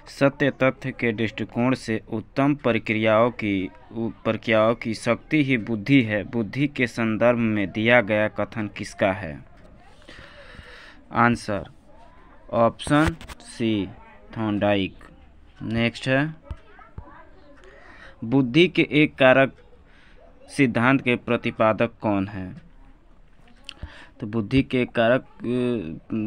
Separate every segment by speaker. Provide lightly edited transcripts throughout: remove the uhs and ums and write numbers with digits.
Speaker 1: सत्य तथ्य के दृष्टिकोण से उत्तम प्रक्रियाओं की शक्ति ही बुद्धि है। बुद्धि के संदर्भ में दिया गया कथन किसका है? Answer option C Thorndike. Next है, बुद्धि के एक कारक सिद्धांत के प्रतिपादक कौन है? तो बुद्धि के कारक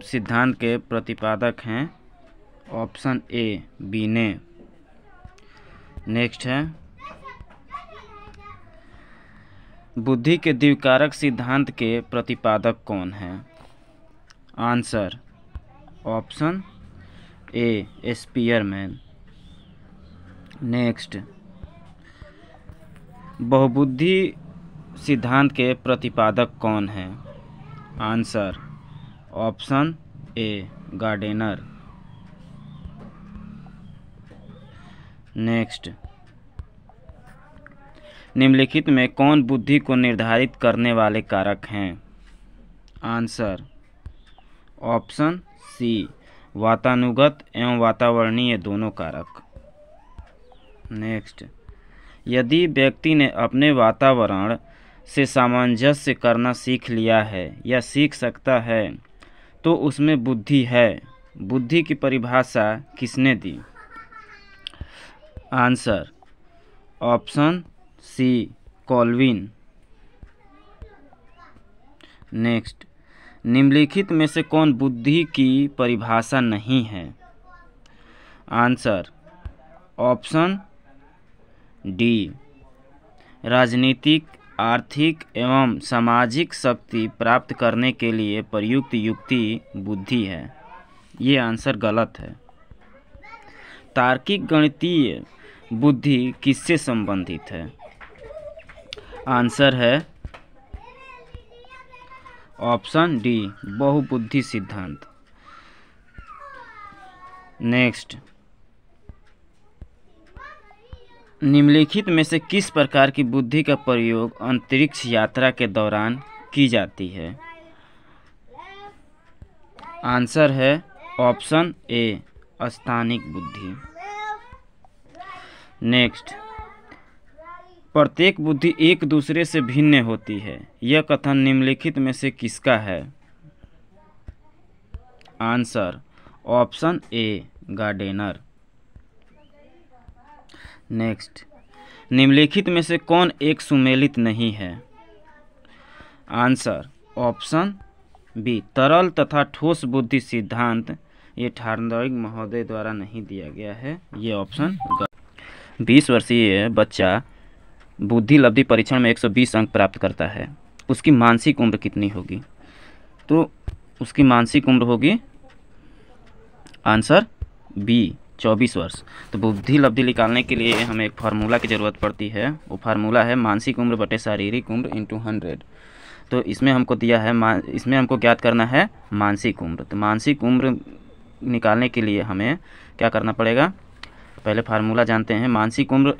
Speaker 1: सिद्धांत के प्रतिपादक हैं ऑप्शन ए बीने। नेक्स्ट है, बुद्धि के द्विकारक सिद्धांत के प्रतिपादक कौन है? Answer option A Spearman. Next, बहुबुद्धि सिद्धांत के प्रतिपादक कौन है? Answer option A Gardner. Next, निम्नलिखित में कौन बुद्धि को निर्धारित करने वाले कारक हैं? आंसर ऑप्शन सी वातानुगत एवं वातावरणीय दोनों कारक। नेक्स्ट, यदि व्यक्ति ने अपने वातावरण से सामंजस्य करना सीख लिया है या सीख सकता है तो उसमें बुद्धि है। बुद्धि की परिभाषा किसने दी? Answer option C Colvin. Next, निम्नलिखित में से कौन बुद्धि की परिभाषा नहीं है? आंसर ऑप्शन डी राजनीतिक, आर्थिक एवं सामाजिक शक्ति प्राप्त करने के लिए प्रयुक्त युक्ति बुद्धि है। ये आंसर गलत है। तार्किक गणितीय बुद्धि किससे संबंधित है? आंसर है ऑप्शन डी बहुबुद्धि सिद्धांत। नेक्स्ट, निम्नलिखित में से किस प्रकार की बुद्धि का प्रयोग अंतरिक्ष यात्रा के दौरान की जाती है? आंसर है ऑप्शन ए स्थानिक बुद्धि। नेक्स्ट, प्रत्येक बुद्धि एक दूसरे से भिन्न होती है। यह कथन निम्नलिखित में से किसका है? Answer option A Gardner. Next, निम्नलिखित में से कौन एक सुमेलित नहीं है? आंसर ऑप्शन बी तरल तथा ठोस बुद्धि सिद्धांत। ये थॉर्नडाइक महोदय द्वारा नहीं दिया गया है, ये ऑप्शन। 20 वर्षीय बच्चा बुद्धि लब्धि परीक्षण में 120 अंक प्राप्त करता है, उसकी मानसिक उम्र कितनी होगी? तो उसकी मानसिक उम्र होगी आंसर बी 24 वर्ष। तो बुद्धि लब्धि निकालने के लिए हमें एक फार्मूला की ज़रूरत पड़ती है। वो फार्मूला है मानसिक उम्र बटे शारीरिक उम्र इंटू 100। तो इसमें हमको दिया है इसमें हमको ज्ञात करना है मानसिक उम्र। तो मानसिक उम्र निकालने के लिए हमें क्या करना पड़ेगा? पहले फार्मूला जानते हैं, मानसिक उम्र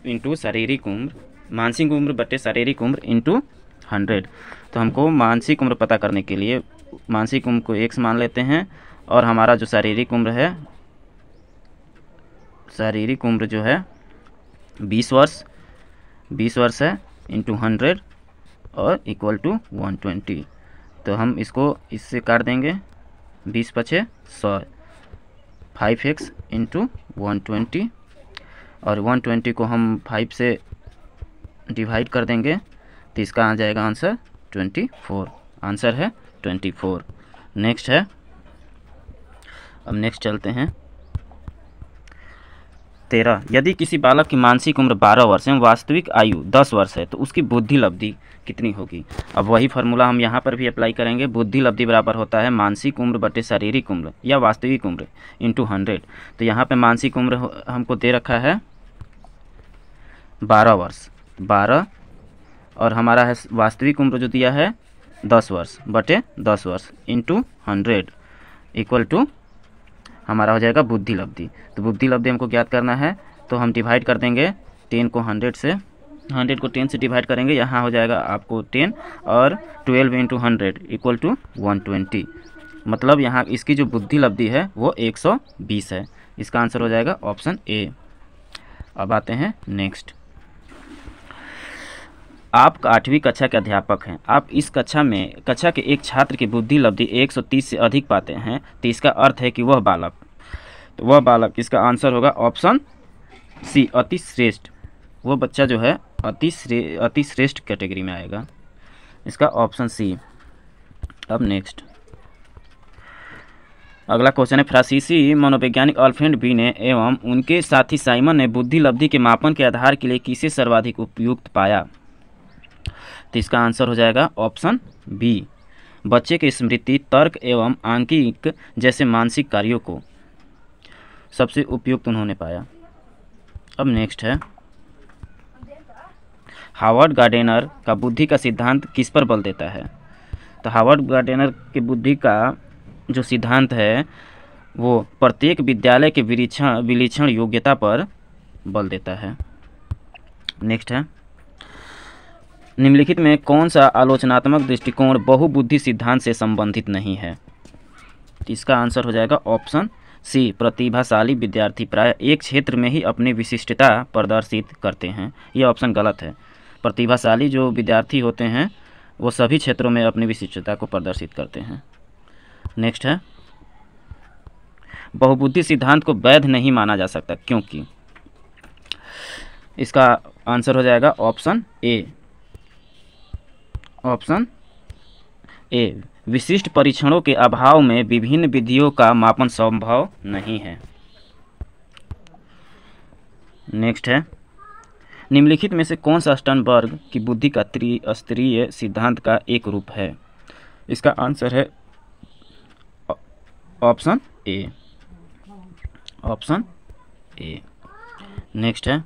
Speaker 1: इंटू शारीरिक उम्र, मानसिक उम्र बटे शारीरिक उम्र इंटू 100। तो हमको मानसिक उम्र पता करने के लिए मानसिक उम्र को 1 मान लेते हैं और हमारा जो शारीरिक उम्र है, शारीरिक उम्र जो है 20 वर्ष है इंटू 100 और इक्वल टू 120। तो हम इसको इससे काट देंगे, 20 पछे 100, 5x इंटू 120 और 120 को हम 5 से डिवाइड कर देंगे तो इसका आ जाएगा आंसर 24। आंसर है 24। नेक्स्ट है, अब नेक्स्ट चलते हैं 13। यदि किसी बालक की मानसिक उम्र 12 वर्ष एवं वास्तविक आयु 10 वर्ष है तो उसकी बुद्धि लब्धि कितनी होगी? अब वही फार्मूला हम यहाँ पर भी अप्लाई करेंगे। बुद्धि लब्धि बराबर होता है मानसिक उम्र बटे शारीरिक उम्र या वास्तविक उम्र इंटू 100। तो यहाँ पे मानसिक उम्र हमको दे रखा है 12 वर्ष, 12 और हमारा है वास्तविक उम्र जो दिया है 10 वर्ष बटे 10 वर्ष इंटू 100 इक्वल टू हमारा हो जाएगा बुद्धि लब्धि। तो बुद्धि लब्धि हमको ज्ञात करना है तो हम डिवाइड कर देंगे 10 को 100 से, 100 को 10 से डिवाइड करेंगे, यहाँ हो जाएगा आपको 10 और 12 इंटू 100 इक्वल टू 120। मतलब यहाँ इसकी जो बुद्धि लब्धि है वो 120 है। इसका आंसर हो जाएगा ऑप्शन ए। अब आते हैं नेक्स्ट। आप 8वीं कक्षा के अध्यापक हैं। आप इस कक्षा के एक छात्र की बुद्धि लब्धि 130 से अधिक पाते हैं, तो इसका अर्थ है कि वह बालक, तो वह बालक, इसका आंसर होगा ऑप्शन सी, अति श्रेष्ठ। वो बच्चा जो है अति श्रेष्ठ कैटेगरी में आएगा, इसका ऑप्शन सी। अब नेक्स्ट अगला क्वेश्चन है, फ्रांसीसी मनोवैज्ञानिक अल्फ्रेड बीने एवं उनके साथी साइमन ने बुद्धि लब्धि के मापन के आधार के लिए किसे सर्वाधिक उपयुक्त पाया? तो इसका आंसर हो जाएगा ऑप्शन बी, बच्चे की स्मृति, तर्क एवं आंकिक जैसे मानसिक कार्यों को सबसे उपयुक्त उन्होंने पाया। अब नेक्स्ट है, हावर्ड गार्डेनर का बुद्धि का सिद्धांत किस पर बल देता है? तो हावर्ड गार्डेनर के बुद्धि का जो सिद्धांत है वो प्रत्येक विद्यालय के विलक्षण योग्यता पर बल देता है। नेक्स्ट है, निम्नलिखित में कौन सा आलोचनात्मक दृष्टिकोण बहुबुद्धि सिद्धांत से संबंधित नहीं है? तो इसका आंसर हो जाएगा ऑप्शन सी, प्रतिभाशाली विद्यार्थी प्राय एक क्षेत्र में ही अपनी विशिष्टता प्रदर्शित करते हैं। यह ऑप्शन गलत है। प्रतिभाशाली जो विद्यार्थी होते हैं वो सभी क्षेत्रों में अपनी विशिष्टता को प्रदर्शित करते हैं। नेक्स्ट है, बहुबुद्धि सिद्धांत को वैध नहीं माना जा सकता क्योंकि? इसका आंसर हो जाएगा ऑप्शन ए, ऑप्शन ए, विशिष्ट परीक्षणों के अभाव में विभिन्न विधियों का मापन संभव नहीं है। नेक्स्ट है, निम्नलिखित में से कौन सा स्टर्नबर्ग की बुद्धि का त्रिस्तरीय सिद्धांत का एक रूप है? इसका आंसर है option A, option A. Next है,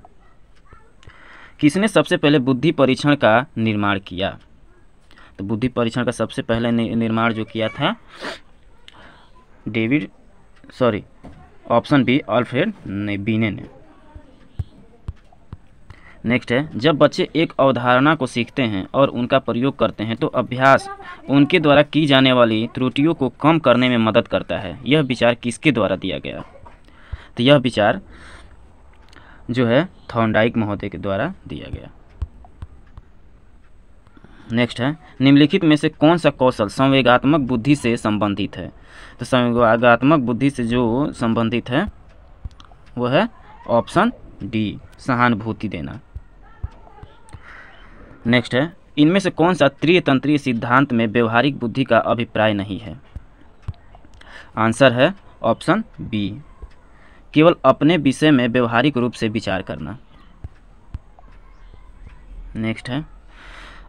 Speaker 1: किसने सबसे पहले बुद्धि परीक्षण का निर्माण किया? तो बुद्धि परीक्षण का सबसे पहले निर्माण जो किया था ऑप्शन बी, अल्फ्रेड बीने ने। नेक्स्ट है, जब बच्चे एक अवधारणा को सीखते हैं और उनका प्रयोग करते हैं तो अभ्यास उनके द्वारा की जाने वाली त्रुटियों को कम करने में मदद करता है। यह विचार किसके द्वारा दिया गया? तो यह विचार जो है थॉर्नडाइक महोदय के द्वारा दिया गया। नेक्स्ट है, निम्नलिखित में से कौन सा कौशल संवेगात्मक बुद्धि से संबंधित है? तो संवेगात्मक बुद्धि से जो संबंधित है वह है ऑप्शन डी, सहानुभूति देना। नेक्स्ट है, इनमें से कौन सा त्रितंत्रीय सिद्धांत में व्यवहारिक बुद्धि का अभिप्राय नहीं है? आंसर है ऑप्शन बी, केवल अपने विषय में व्यवहारिक रूप से विचार करना। नेक्स्ट है,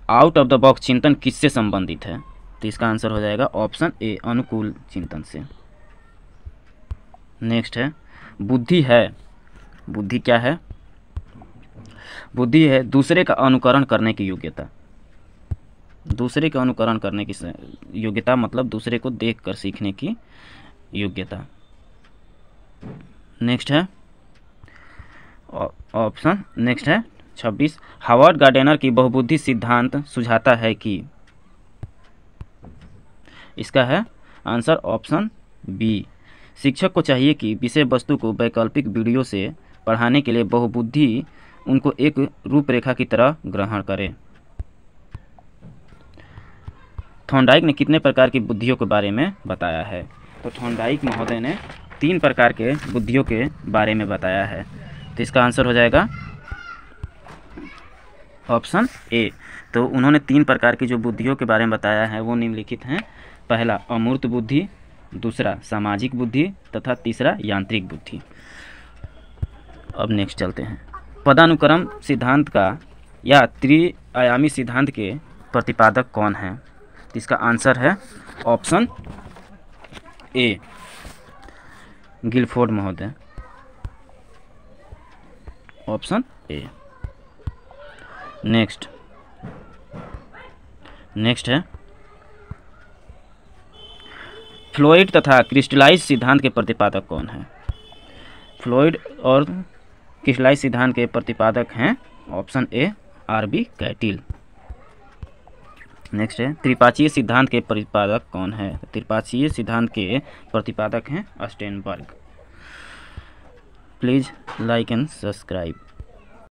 Speaker 1: आउट ऑफ द बॉक्स चिंतन किससे संबंधित है? तो इसका आंसर हो जाएगा ऑप्शन ए, अनुकूल चिंतन से। नेक्स्ट है, बुद्धि है, बुद्धि क्या है? बुद्धि है दूसरे का अनुकरण करने की योग्यता। दूसरे का अनुकरण करने की योग्यता मतलब दूसरे को देखकर सीखने की योग्यता। नेक्स्ट है ऑप्शन, नेक्स्ट है 26, हावर्ड गार्डेनर की बहुबुद्धि सिद्धांत सुझाता है कि? इसका है आंसर ऑप्शन बी, शिक्षक को चाहिए कि विषय वस्तु को वैकल्पिक वीडियो से पढ़ाने के लिए बहुबुद्धि उनको एक रूपरेखा की तरह ग्रहण करे। थॉर्नडाइक ने कितने प्रकार की बुद्धियों के बारे में बताया है? तो थॉर्नडाइक महोदय ने 3 प्रकार के बुद्धियों के बारे में बताया है। तो इसका आंसर हो जाएगा ऑप्शन ए। तो उन्होंने 3 प्रकार की जो बुद्धियों के बारे में बताया है वो निम्नलिखित हैं। पहला अमूर्त बुद्धि, दूसरा सामाजिक बुद्धि तथा तीसरा यांत्रिक बुद्धि। अब नेक्स्ट चलते हैं, पदानुक्रम सिद्धांत का या त्रिआयामी सिद्धांत के प्रतिपादक कौन है? तो इसका आंसर है ऑप्शन ए, गिलफोर्ड महोदय, ऑप्शन ए। नेक्स्ट है फ्लोइड तथा क्रिस्टलाइज सिद्धांत के प्रतिपादक कौन है? फ्लोइड और क्रिस्टलाइज सिद्धांत के प्रतिपादक हैं option A, R B Cattell. Next है त्रिपाक्षीय सिद्धांत के प्रतिपादक कौन है? त्रिपाक्षीय सिद्धांत के प्रतिपादक हैं Sternberg. Please like and subscribe.